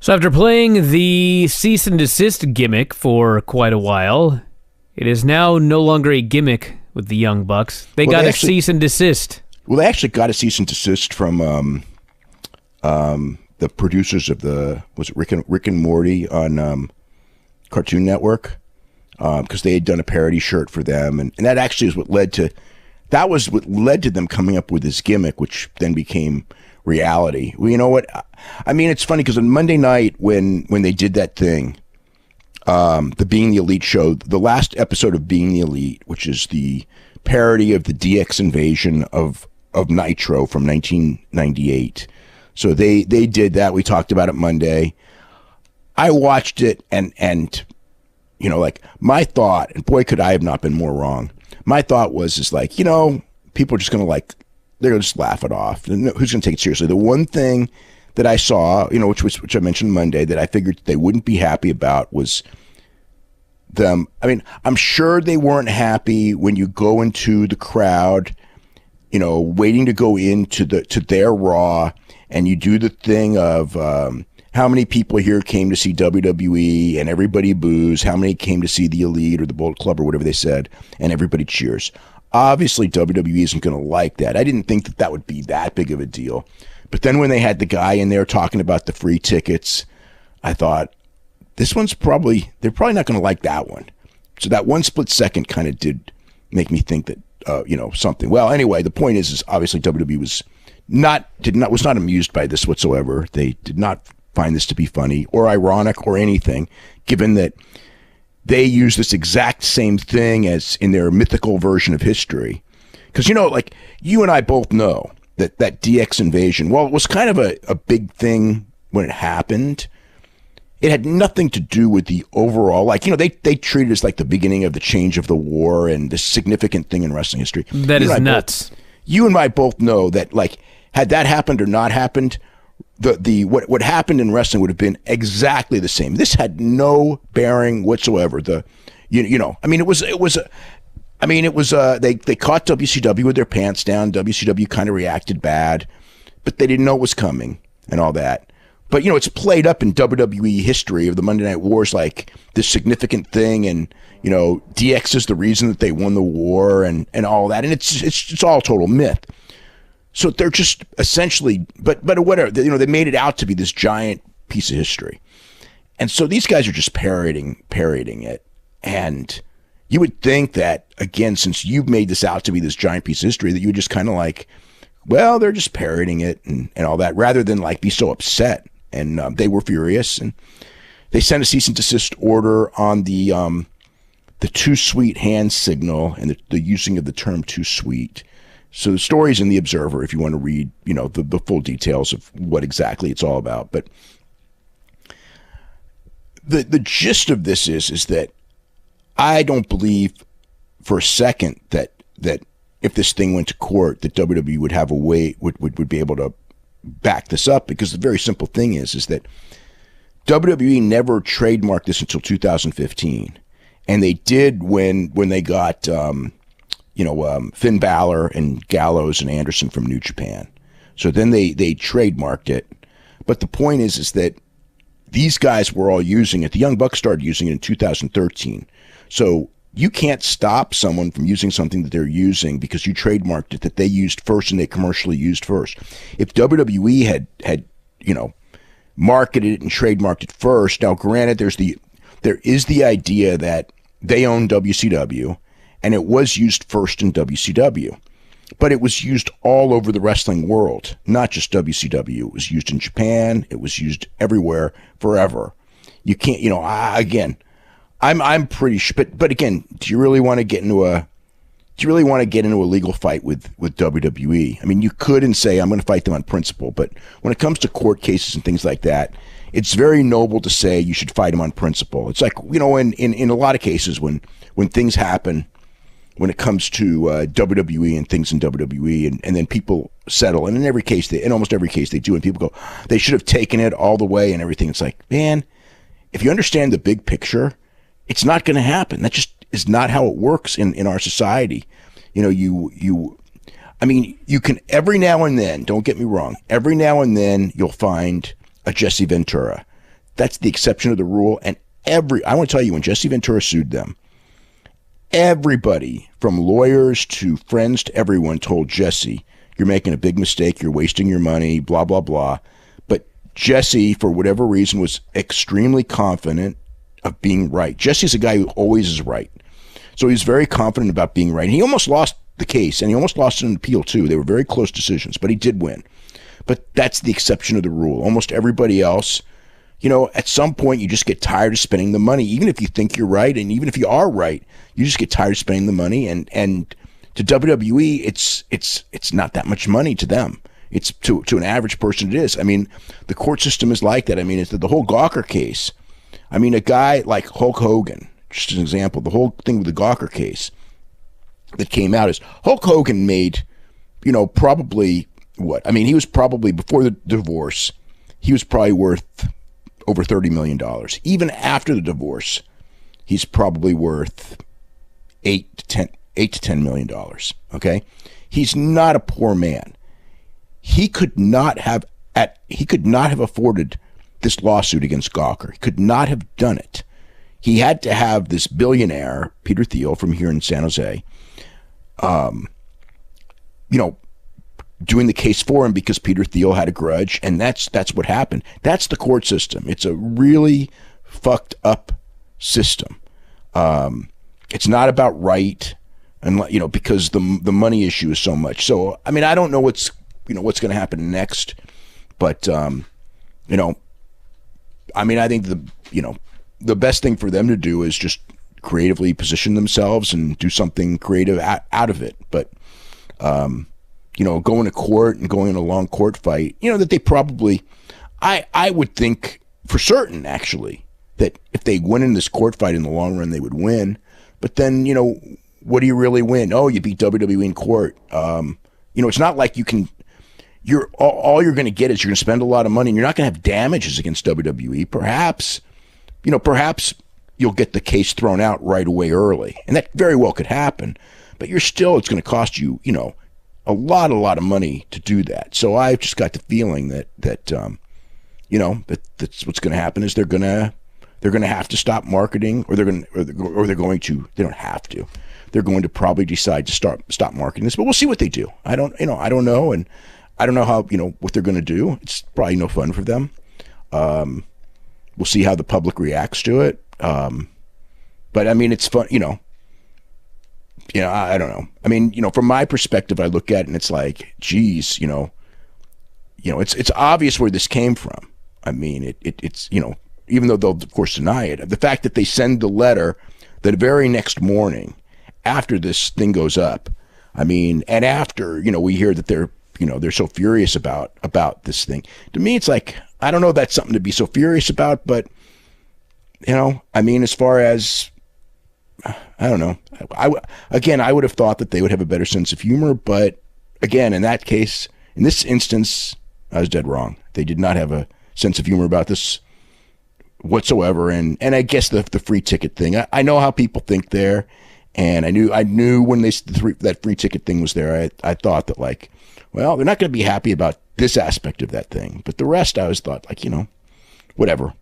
So after playing the cease and desist gimmick for quite a while, it is now no longer a gimmick with the Young Bucks. They got a cease and desist. Well, they actually got a cease and desist from the producers of was it Rick and Morty on Cartoon Network, because they had done a parody shirt for them, and that actually is what led to them coming up with this gimmick, which then became reality. Well, you know what? I mean, it's funny because on Monday night when they did that thing, the Being the Elite show, the last episode of Being the Elite, which is the parody of the DX invasion of Nitro from 1998. So they did that. We talked about it Monday. I watched it and you know, like my thought, and boy could I have not been more wrong. My thought is like, you know, people are just going to they're going to just laugh it off. Who's going to take it seriously? The one thing that I saw, you know, which I mentioned Monday, that I figured they wouldn't be happy about was them. I mean, I'm sure they weren't happy when you go into the crowd, you know, waiting to go into their Raw, and you do the thing of how many people here came to see WWE, and everybody boos. How many came to see the Elite or the Bullet Club or whatever they said, and everybody cheers. Obviously, WWE isn't going to like that. I didn't think that would be that big of a deal. But then when they had the guy in there talking about the free tickets, I thought, they're probably not going to like that one. So that one split second kind of did make me think that, you know, something. Well, anyway, the point is obviously WWE was not amused by this whatsoever. They did not find this to be funny or ironic or anything, given that they use this exact same thing as in their mythical version of history. Because, you know, like you and I both know that DX invasion, well, it was kind of a big thing when it happened. It had nothing to do with the overall, like, you know, they treat it as like the beginning of the change of the war and the significant thing in wrestling history. That is nuts. You and I both know that, like, had that happened or not happened, what happened in wrestling would have been exactly the same. This had no bearing whatsoever. They caught WCW with their pants down. WCW kind of reacted bad, but they didn't know it was coming and all that. But, you know, it's played up in WWE history of the Monday Night Wars like this significant thing, and, you know, DX is the reason that they won the war and all that, and it's all total myth. So they're just essentially, but whatever, you know, they made it out to be this giant piece of history. And so these guys are just parroting it. And you would think that, again, since you've made this out to be this giant piece of history, that you would just kind of like, well, they're just parroting it and all that, rather than like be so upset. And they were furious, and they sent a cease and desist order on the too sweet hand signal and the using of the term too sweet. So the story's in the Observer if you want to read, you know, the full details of what exactly it's all about. But the gist of this is that I don't believe for a second that if this thing went to court, that WWE would have a way, would be able to back this up, because the very simple thing is that WWE never trademarked this until 2015. And they did when they got Finn Balor and Gallows and Anderson from New Japan. So then they trademarked it. But the point is that these guys were all using it. The Young Bucks started using it in 2013. So you can't stop someone from using something that they're using because you trademarked it, that they used first and they commercially used first. If WWE had marketed it and trademarked it first, now granted there is the idea that they own WCW, and it was used first in WCW, but it was used all over the wrestling world, not just WCW. It was used in Japan. It was used everywhere forever. You can't, again, I'm pretty sure, but again, do you really want to get into a legal fight with WWE? I mean, you could and say, I'm going to fight them on principle, but when it comes to court cases and things like that, it's very noble to say you should fight them on principle. It's like, in a lot of cases when things happen, when it comes to WWE and things in WWE, and then people settle, and in almost every case they do, and people go, they should have taken it all the way and everything. It's like, man, if you understand the big picture, it's not going to happen. That just is not how it works in our society. You can every now and then, don't get me wrong, every now and then you'll find a Jesse Ventura that's the exception to the rule. And I want to tell you, when Jesse Ventura sued them, everybody from lawyers to friends to everyone told Jesse, you're making a big mistake, you're wasting your money, blah, blah, blah. But Jesse, for whatever reason, was extremely confident of being right. Jesse's a guy who always is right. So he's very confident about being right. And he almost lost the case, and he almost lost an appeal too. They were very close decisions, but he did win. But that's the exception to the rule. Almost everybody else, at some point you just get tired of spending the money, even if you think you're right, and even if you are right, you just get tired of spending the money. And to WWE, it's not that much money to them. It's to an average person it is. I mean, the court system is like that. I mean, it's the whole Gawker case. I mean, a guy like Hulk Hogan, just an example, the whole thing with the Gawker case that came out is Hulk Hogan made, probably what? I mean, he was probably, before the divorce, he was probably worth over $30 million. Even after the divorce, he's probably worth $8 to $10 million. Okay? He's not a poor man. He could not have afforded this lawsuit against Gawker. He could not have done it. He had to have this billionaire, Peter Thiel, from here in San Jose, doing the case for him because Peter Thiel had a grudge, and that's what happened. That's the court system. It's a really fucked up system. It's not about right, and because the money issue is so much. So I mean, I don't know what's going to happen next, but I mean, I think the best thing for them to do is just creatively position themselves and do something creative out of it. But, going to court and going in a long court fight, that they probably, I would think for certain, actually, that if they win in this court fight in the long run, they would win. But then, what do you really win? Oh, you beat WWE in court. It's not like you can, all you're going to get is you're going to spend a lot of money and you're not going to have damages against WWE. Perhaps you'll get the case thrown out right away early, and that very well could happen. But it's going to cost you, a lot of money to do that. So I've just got the feeling that that's what's going to happen is they're going to have to stop marketing, or they're going to. They don't have to. They're going to probably decide to stop marketing this, but we'll see what they do. I don't know, and I don't know how what they're going to do. It's probably no fun for them. We'll see how the public reacts to it. But I mean, it's fun, I don't know. I mean, from my perspective, I look at it and it's like, geez, it's obvious where this came from. I mean, it's, even though they'll of course deny it, the fact that they send the letter the very next morning after this thing goes up. I mean, and after, we hear that they're so furious about this thing. To me, it's like, I don't know if that's something to be so furious about, but, I mean, as far as, I don't know. I would have thought that they would have a better sense of humor, but again, in that case, in this instance, I was dead wrong. They did not have a sense of humor about this whatsoever. And I guess the free ticket thing, I know how people think there. And I knew when that free ticket thing was there, I thought that, like, well, they're not going to be happy about this aspect of that thing. But the rest, I always thought, like, whatever.